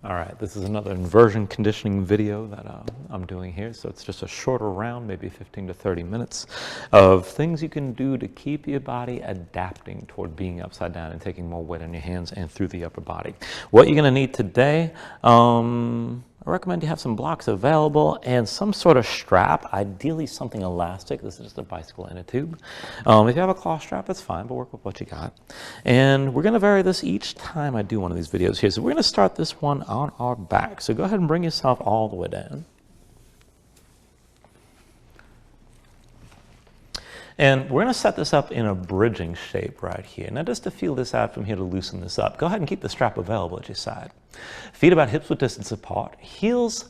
All right, this is another inversion conditioning video that I'm doing here. So it's just a shorter round, maybe 15 to 30 minutes of things you can do to keep your body adapting toward being upside down and taking more weight on your hands and through the upper body. What you're gonna need today, I recommend you have some blocks available and some sort of strap, ideally something elastic. This is just a bicycle inner tube. If you have a cloth strap, that's fine, but work with what you got. And we're gonna vary this each time I do one of these videos here. So we're gonna start this one on our back. So go ahead and bring yourself all the way down. And we're going to set this up in a bridging shape right here. Now just to feel this out from here to loosen this up, go ahead and keep the strap available at your side. Feet about hip-width distance apart, heels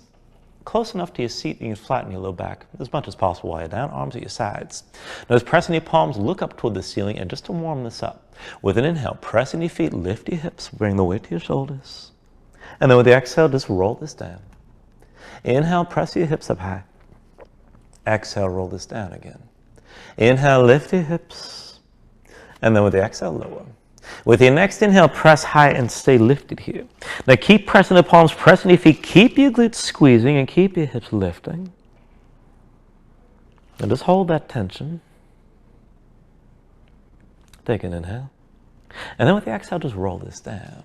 close enough to your seat that you can flatten your low back as much as possible while you're down, arms at your sides. Now just pressing your palms, look up toward the ceiling, and just to warm this up, with an inhale, pressing your feet, lift your hips, bring the weight to your shoulders. And then with the exhale, just roll this down. Inhale, press your hips up high. Exhale, roll this down again. Inhale, lift your hips, and then with the exhale, lower. With your next inhale, press high and stay lifted here. Now keep pressing the palms, pressing your feet, keep your glutes squeezing and keep your hips lifting. And just hold that tension. Take an inhale. And then with the exhale, just roll this down.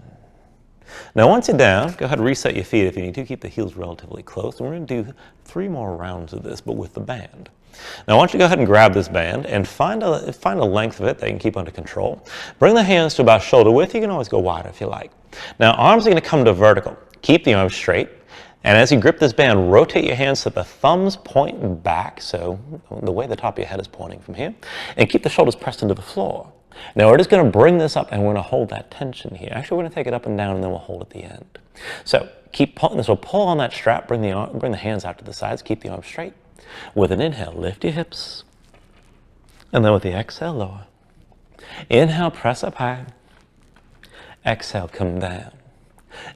Now once you're down, go ahead and reset your feet if you need to. Keep the heels relatively close. And we're going to do 3 more rounds of this, but with the band. Now I want you to go ahead and grab this band and find a length of it that you can keep under control. Bring the hands to about shoulder width. You can always go wider if you like. Now arms are going to come to vertical. Keep the arms straight. And as you grip this band, rotate your hands so the thumbs point back, so the way the top of your head is pointing from here. And keep the shoulders pressed into the floor. Now we're just going to bring this up and we're going to hold that tension here. Actually, we're going to take it up and down and then we'll hold at the end. So keep pulling this. We'll pull on that strap, bring the hands out to the sides, keep the arms straight. With an inhale, lift your hips. And then with the exhale, lower. Inhale, press up high. Exhale, come down.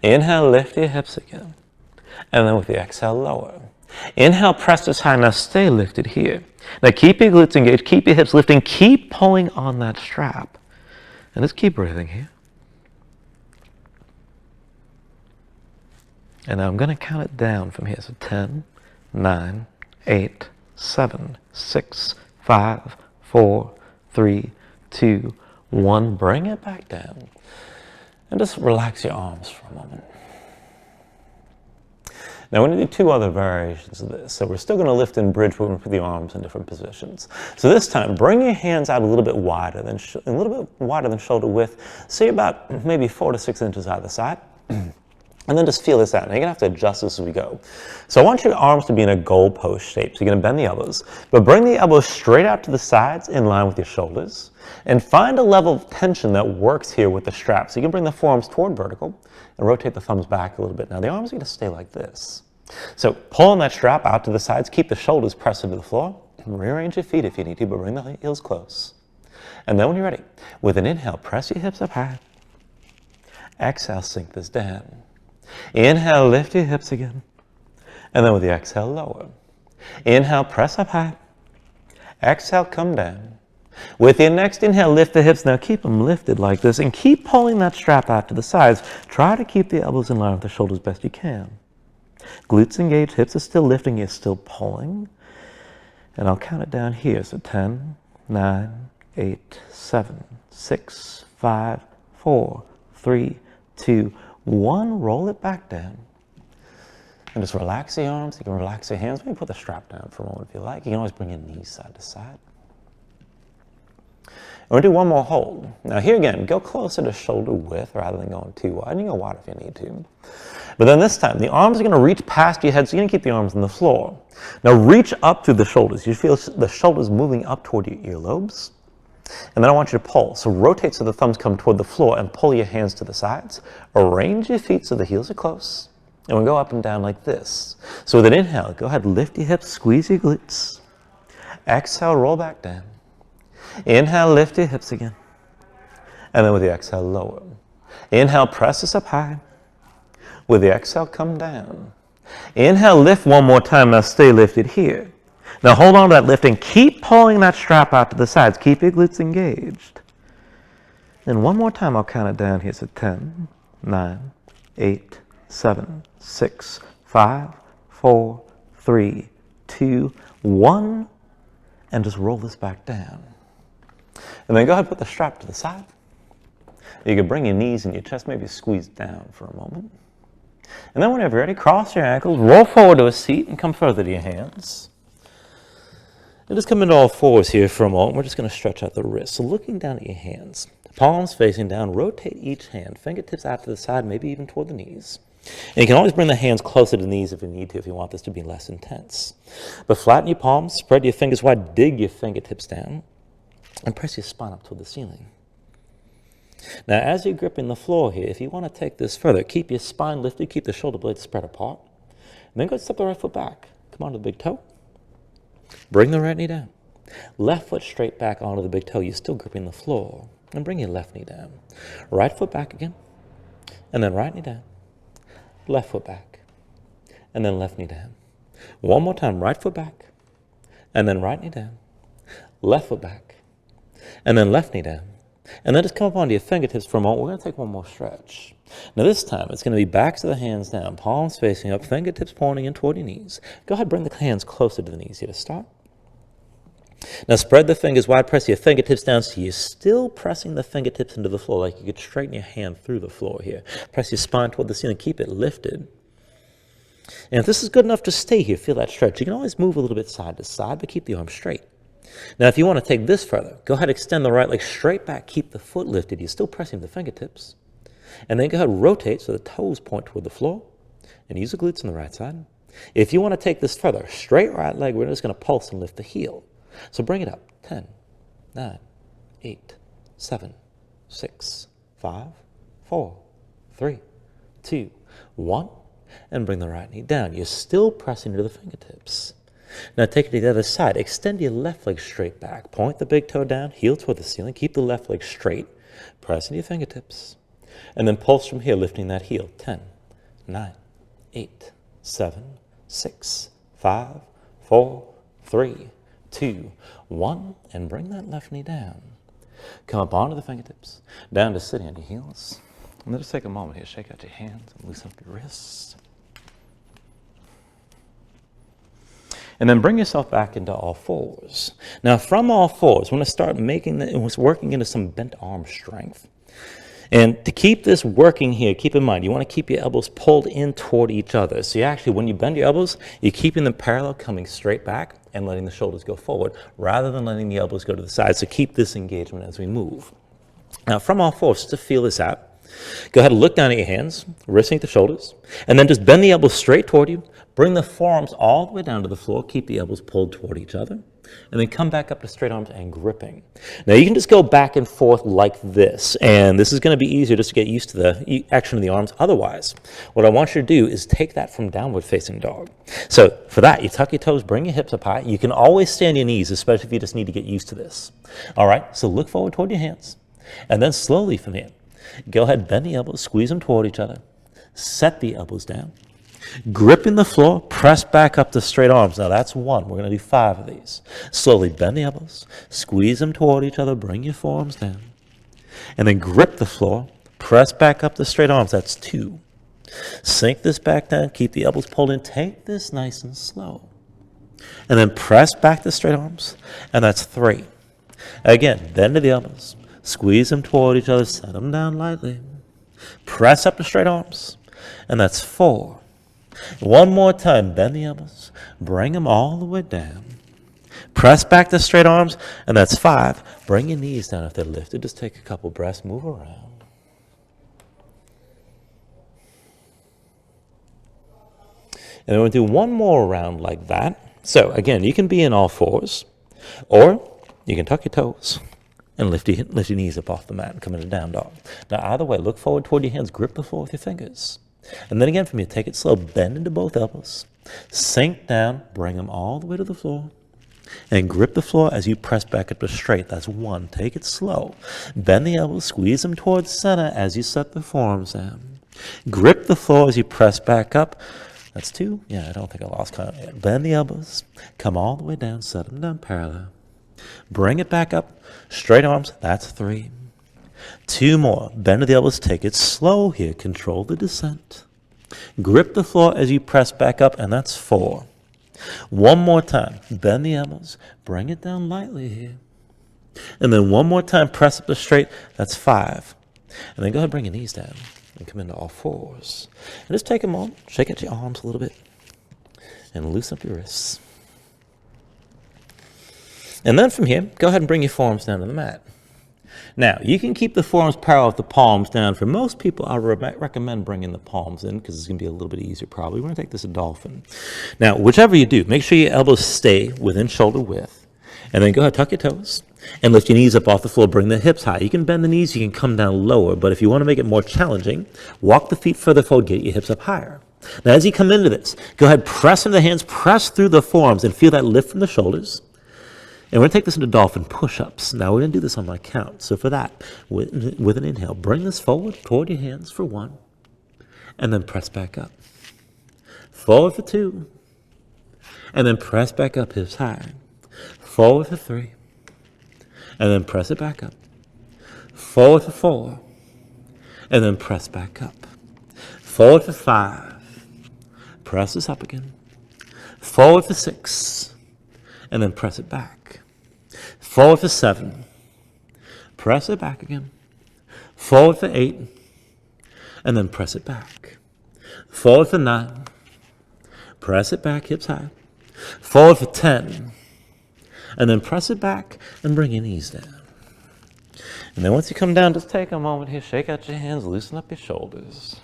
Inhale, lift your hips again. And then with the exhale, lower. Inhale, press this high. Now stay lifted here. Now keep your glutes engaged, keep your hips lifting, keep pulling on that strap. And just keep breathing here. And now I'm going to count it down from here. So 10, 9, 8, 7, 6, 5, 4, 3, 2, 1. Bring it back down. And just relax your arms for a moment. Now we're going to do 2 other variations of this. So we're still going to lift and bridge, but we're going to put the arms in different positions. So this time, bring your hands out a little bit wider than shoulder width. Say about maybe 4 to 6 inches either side. And then just feel this out. Now you're going to have to adjust this as we go. So I want your arms to be in a goalpost shape. So you're going to bend the elbows, but bring the elbows straight out to the sides in line with your shoulders. And find a level of tension that works here with the strap. So you can bring the forearms toward vertical and rotate the thumbs back a little bit. Now the arms are going to stay like this. So pull on that strap out to the sides. Keep the shoulders pressed into the floor. And rearrange your feet if you need to, but bring the heels close. And then when you're ready, with an inhale, press your hips up high. Exhale, sink this down. Inhale, lift your hips again. And then with the exhale, lower. Inhale, press up high. Exhale, come down. With your next inhale, lift the hips. Now keep them lifted like this and keep pulling that strap out to the sides. Try to keep the elbows in line with the shoulders best you can. Glutes engaged, hips are still lifting, you're still pulling. And I'll count it down here. So 10, 9, 8, 7, 6, 5, 4, 3, 2, 1. Roll it back down. And just relax the arms. You can relax your hands. Maybe put the strap down for a moment if you like. You can always bring your knees side to side. And we'll do 1 more hold. Now here again, go closer to shoulder width rather than going too wide. You can go wide if you need to. But then this time, the arms are going to reach past your head, so you're going to keep the arms on the floor. Now reach up through the shoulders. You feel the shoulders moving up toward your earlobes. And then I want you to pull. So rotate so the thumbs come toward the floor and pull your hands to the sides. Arrange your feet so the heels are close. And we'll go up and down like this. So with an inhale, go ahead, lift your hips, squeeze your glutes. Exhale, roll back down. Inhale, lift your hips again. And then with the exhale, lower. Inhale, press this up high. With the exhale, come down. Inhale, lift 1 more time. Now stay lifted here. Now hold on to that lift and keep pulling that strap out to the sides. Keep your glutes engaged. And 1 more time, I'll count it down here. So 10, 9, 8, 7, 6, 5, 4, 3, 2, 1, and just roll this back down. And then go ahead and put the strap to the side. You can bring your knees and your chest maybe squeeze down for a moment. And then whenever you're ready, cross your ankles, roll forward to a seat, and come further to your hands. And just come into all fours here for a moment. We're just going to stretch out the wrists. So looking down at your hands, palms facing down, rotate each hand, fingertips out to the side, maybe even toward the knees. And you can always bring the hands closer to the knees if you need to, if you want this to be less intense. But flatten your palms, spread your fingers wide, dig your fingertips down, and press your spine up toward the ceiling. Now, as you're gripping the floor here, if you want to take this further, keep your spine lifted, keep the shoulder blades spread apart. And then go ahead and step the right foot back. Come onto the big toe. Bring the right knee down. Left foot straight back onto the big toe. You're still gripping the floor. And bring your left knee down. Right foot back again. And then right knee down. Left foot back. And then left knee down. One more time. Right foot back. And then right knee down. Left foot back. And then left knee down. And then just come up onto your fingertips for a moment. We're going to take one more stretch. Now this time, it's going to be backs of the hands down, palms facing up, fingertips pointing in toward your knees. Go ahead, bring the hands closer to the knees here to start. Now spread the fingers wide, press your fingertips down so you're still pressing the fingertips into the floor, like you could straighten your hand through the floor here. Press your spine toward the ceiling, keep it lifted. And if this is good enough to stay here, feel that stretch. You can always move a little bit side to side, but keep the arm straight. Now, if you want to take this further, go ahead, extend the right leg straight back, keep the foot lifted. You're still pressing the fingertips. And then go ahead, rotate so the toes point toward the floor, and use the glutes on the right side. If you want to take this further, straight right leg, we're just going to pulse and lift the heel. So bring it up. 10, 9, 8, 7, 6, 5, 4, 3, 2, 1, and bring the right knee down. You're still pressing into the fingertips. Now take it to the other side. Extend your left leg straight back. Point the big toe down, heel toward the ceiling. Keep the left leg straight. Press into your fingertips. And then pulse from here, lifting that heel. 10, 9, 8, 7, 6, 5, 4, 3, 2, 1. And bring that left knee down. Come up onto the fingertips. Down to sitting on your heels. And then just take a moment here. Shake out your hands and loosen up your wrists. And then bring yourself back into all fours. Now, from all fours, we're going to start working into some bent arm strength. And to keep this working here, keep in mind, you want to keep your elbows pulled in toward each other. So you actually, when you bend your elbows, you're keeping them parallel, coming straight back, and letting the shoulders go forward, rather than letting the elbows go to the side. So keep this engagement as we move. Now, from all fours, just to feel this out, go ahead and look down at your hands, wristing at the shoulders, and then just bend the elbows straight toward you. Bring the forearms all the way down to the floor. Keep the elbows pulled toward each other. And then come back up to straight arms and gripping. Now you can just go back and forth like this. And this is going to be easier just to get used to the action of the arms. Otherwise, what I want you to do is take that from downward facing dog. So for that, you tuck your toes, bring your hips up high. You can always stay on your knees, especially if you just need to get used to this. All right, so look forward toward your hands. And then slowly from here, go ahead, bend the elbows, squeeze them toward each other. Set the elbows down. Gripping the floor, press back up to straight arms. Now that's one. We're going to do 5 of these. Slowly bend the elbows, squeeze them toward each other, bring your forearms down. And then grip the floor, press back up to straight arms. That's 2. Sink this back down, keep the elbows pulled in. Take this nice and slow. And then press back to straight arms, and that's 3. Again, bend to the elbows, squeeze them toward each other, set them down lightly. Press up to straight arms, and that's 4. One more time, bend the elbows, bring them all the way down. Press back to straight arms, and that's 5. Bring your knees down if they're lifted. Just take a couple breaths, move around. And then we'll do one more round like that. So again, you can be in all fours, or you can tuck your toes and lift your knees up off the mat and come into down dog. Now either way, look forward toward your hands, grip the floor with your fingers. And then again from here, take it slow, bend into both elbows, sink down, bring them all the way to the floor, and grip the floor as you press back up to straight. That's 1. Take it slow. Bend the elbows, squeeze them towards center as you set the forearms down. Grip the floor as you press back up. That's 2. Yeah, I don't think I lost count yet. Bend the elbows, come all the way down, set them down parallel. Bring it back up, straight arms. That's 3. 2 more. Bend to the elbows. Take it slow here. Control the descent. Grip the floor as you press back up, and that's 4. One more time, bend the elbows, bring it down lightly here. And then one more time, press up the straight, that's 5. And then go ahead and bring your knees down and come into all fours. And just take a moment, shake out your arms a little bit, and loosen up your wrists. And then from here, go ahead and bring your forearms down to the mat. Now, you can keep the forearms parallel with the palms down. For most people, I recommend bringing the palms in because it's going to be a little bit easier probably. We're going to take this a dolphin. Now, whichever you do, make sure your elbows stay within shoulder width. And then go ahead, tuck your toes, and lift your knees up off the floor. Bring the hips high. You can bend the knees, you can come down lower, but if you want to make it more challenging, walk the feet further forward, get your hips up higher. Now, as you come into this, go ahead, press into the hands, press through the forearms, and feel that lift from the shoulders. And we're going to take this into dolphin push-ups. Now, we're going to do this on my count. So for that, with an inhale, bring this forward toward your hands for 1, and then press back up. Forward for 2, and then press back up, hips high. Forward for 3, and then press it back up. Forward for 4, and then press back up. Forward for 5, press this up again. Forward for 6, and then press it back. Forward for 7, press it back again. Forward for 8, and then press it back. Forward for 9, press it back, hips high. Forward for 10, and then press it back and bring your knees down. And then once you come down, just take a moment here, shake out your hands, loosen up your shoulders.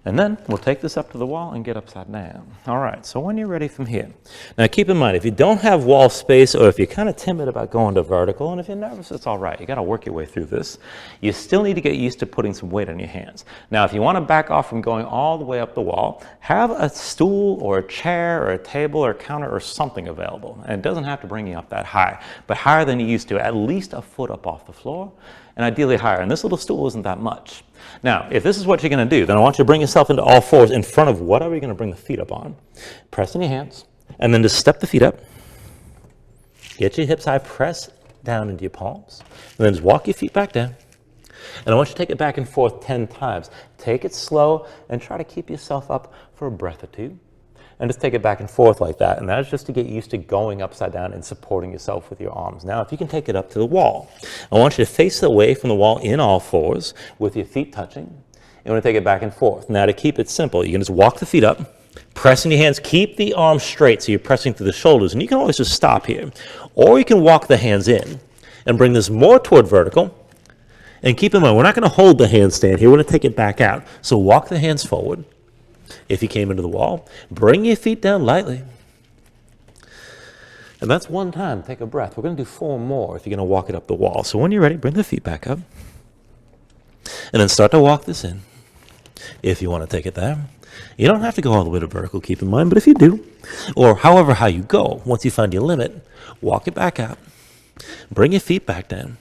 And then we'll take this up to the wall and get upside down. All right, so when you're ready from here. Now keep in mind, if you don't have wall space or if you're kind of timid about going to vertical, and if you're nervous, it's all right. You got to work your way through this. You still need to get used to putting some weight on your hands. Now, if you want to back off from going all the way up the wall, have a stool or a chair or a table or a counter or something available. And it doesn't have to bring you up that high, but higher than you used to, at least a foot up off the floor, and ideally higher. And this little stool isn't that much. Now, if this is what you're going to do, then I want you to bring yourself into all fours in front of whatever you're going to bring the feet up on. Press in your hands, and then just step the feet up. Get your hips high, press down into your palms, and then just walk your feet back down. And I want you to take it back and forth 10 times. Take it slow and try to keep yourself up for a breath or two. And just take it back and forth like that. And that's just to get used to going upside down and supporting yourself with your arms. Now, if you can take it up to the wall, I want you to face away from the wall in all fours with your feet touching. You want to take it back and forth. Now, to keep it simple, you can just walk the feet up, pressing your hands, keep the arms straight so you're pressing through the shoulders. And you can always just stop here. Or you can walk the hands in and bring this more toward vertical. And keep in mind, we're not going to hold the handstand here. We're going to take it back out. So walk the hands forward. If you came into the wall, bring your feet down lightly. And that's 1 time. Take a breath. We're going to do 4 more if you're going to walk it up the wall. So when you're ready, bring the feet back up. And then start to walk this in. If you want to take it there. You don't have to go all the way to vertical, keep in mind, but if you do, or how you go, once you find your limit, walk it back out. Bring your feet back down.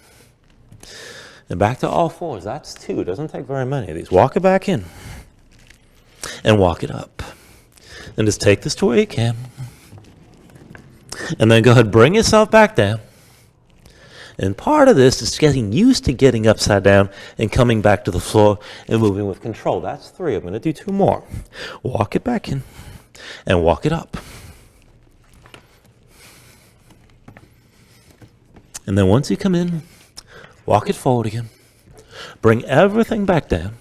And back to all fours. That's 2. It doesn't take very many of these. Walk it back in. And walk it up. And just take this to where you can. And then go ahead, bring yourself back down. And part of this is getting used to getting upside down and coming back to the floor and moving with control. That's 3. I'm going to do 2 more. Walk it back in and walk it up. And then once you come in, walk it forward again. Bring everything back down.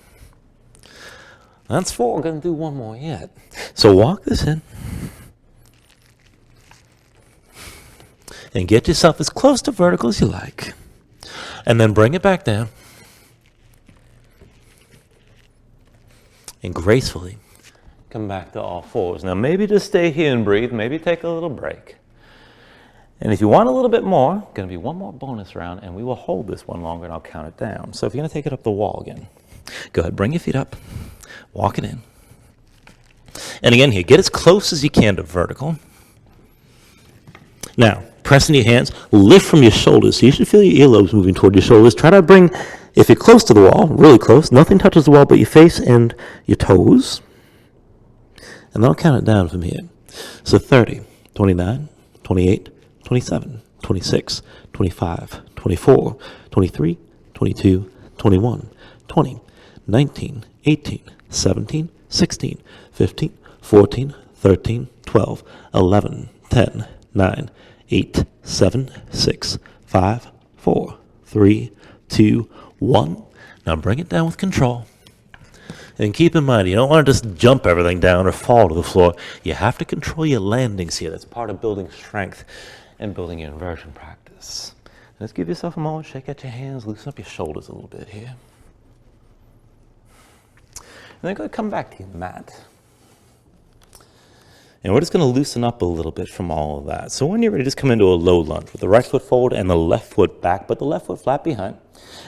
That's 4. We're going to do 1 more yet. So walk this in. And get yourself as close to vertical as you like. And then bring it back down. And gracefully come back to all fours. Now maybe just stay here and breathe. Maybe take a little break. And if you want a little bit more, going to be 1 more bonus round, and we will hold this one longer and I'll count it down. So if you're going to take it up the wall again, go ahead, bring your feet up. Walk it in. And again here, get as close as you can to vertical. Now, press into your hands, lift from your shoulders. So you should feel your earlobes moving toward your shoulders. Try to bring, if you're close to the wall, really close, nothing touches the wall but your face and your toes. And then I'll count it down from here. So 30, 29, 28, 27, 26, 25, 24, 23, 22, 21, 20, 19, 18, 17, 16, 15, 14, 13, 12, 11, 10, 9, 8, 7, 6, 5, 4, 3, 2, 1. Now bring it down with control. And keep in mind, you don't want to just jump everything down or fall to the floor. You have to control your landings here. That's part of building strength and building your inversion practice. Let's give yourself a moment, shake out your hands, loosen up your shoulders a little bit here. And then go ahead and come back to your mat. And we're just going to loosen up a little bit from all of that. So when you're ready, just come into a low lunge with the right foot forward and the left foot back, but the left foot flat behind.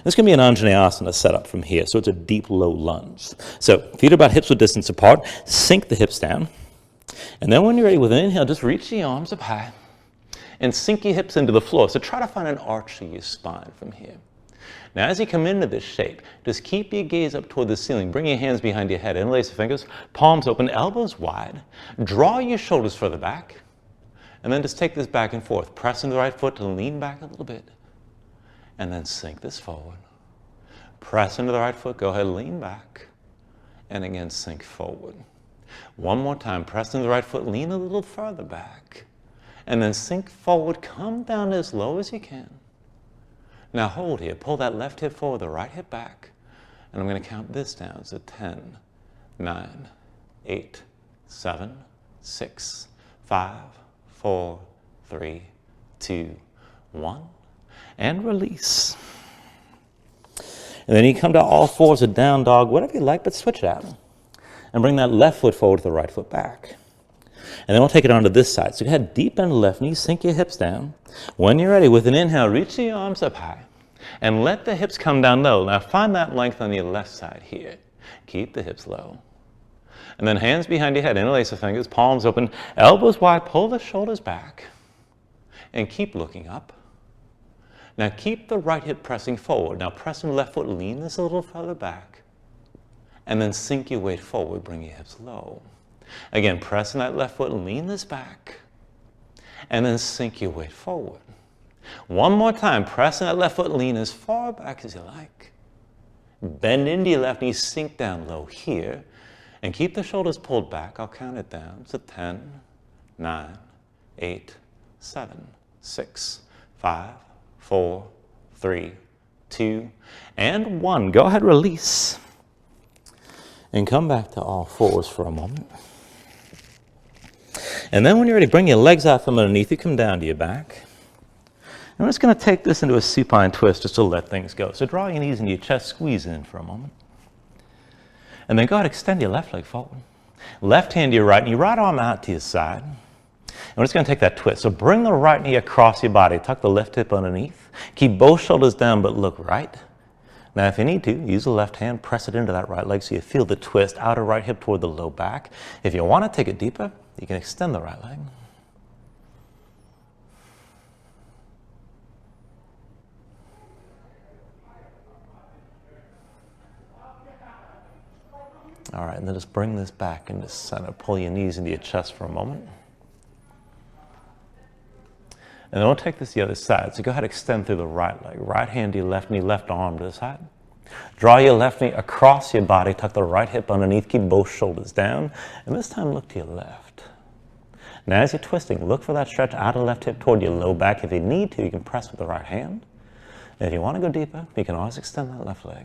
This can be an Anjaneyasana setup from here, so it's a deep, low lunge. So feet are about hips width distance apart, sink the hips down. And then when you're ready with an inhale, just reach the arms up high and sink your hips into the floor. So try to find an arch of your spine from here. Now as you come into this shape, just keep your gaze up toward the ceiling. Bring your hands behind your head, interlace your fingers, palms open, elbows wide. Draw your shoulders further back, and then just take this back and forth. Press into the right foot to lean back a little bit, and then sink this forward. Press into the right foot, go ahead, lean back, and again sink forward. One more time, press into the right foot, lean a little further back, and then sink forward, come down as low as you can. Now hold here, pull that left hip forward, the right hip back, and I'm going to count this down. So 10, 9, 8, 7, 6, 5, 4, 3, 2, 1, and release. And then you come to all fours, a down dog, whatever you like, but switch it out. And bring that left foot forward, the right foot back. And then we'll take it onto this side. So go ahead, deep bend the left knee, sink your hips down. When you're ready, with an inhale, reach the arms up high and let the hips come down low. Now find that length on your left side here. Keep the hips low. And then hands behind your head, interlace the fingers, palms open, elbows wide, pull the shoulders back, and keep looking up. Now keep the right hip pressing forward. Now press the left foot, lean this a little further back, and then sink your weight forward, bring your hips low. Again, press in that left foot, lean this back, and then sink your weight forward. One more time, press in that left foot, lean as far back as you like. Bend into your left knee, sink down low here, and keep the shoulders pulled back. I'll count it down. So 10, 9, 8, 7, 6, 5, 4, 3, 2, and 1. Go ahead, release. And come back to all fours for a moment. And then when you're ready, bring your legs out from underneath you, come down to your back. And we're just going to take this into a supine twist just to let things go. So draw your knees into your chest, squeeze in for a moment. And then go ahead, extend your left leg forward. Left hand to your right, and your right arm out to your side. And we're just going to take that twist. So bring the right knee across your body, tuck the left hip underneath. Keep both shoulders down, but look right. Now, if you need to, use the left hand, press it into that right leg so you feel the twist, outer right hip toward the low back. If you want to take it deeper, you can extend the right leg. All right, and then just bring this back into center. Pull your knees into your chest for a moment. And then we'll take this to the other side. So go ahead, extend through the right leg. Right hand to your left knee, left arm to the side. Draw your left knee across your body, tuck the right hip underneath, keep both shoulders down. And this time look to your left. Now as you're twisting, look for that stretch out of the left hip toward your low back. If you need to, you can press with the right hand. And if you want to go deeper, you can always extend that left leg.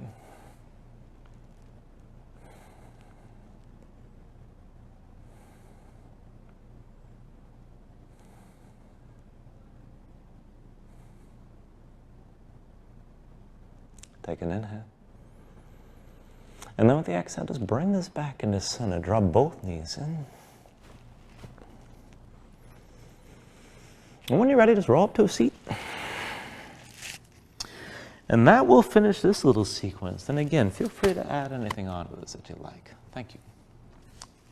Take an inhale. And then with the exhale, just bring this back into center. Draw both knees in. And when you're ready, just roll up to a seat. And that will finish this little sequence. And again, feel free to add anything onto this that you like. Thank you.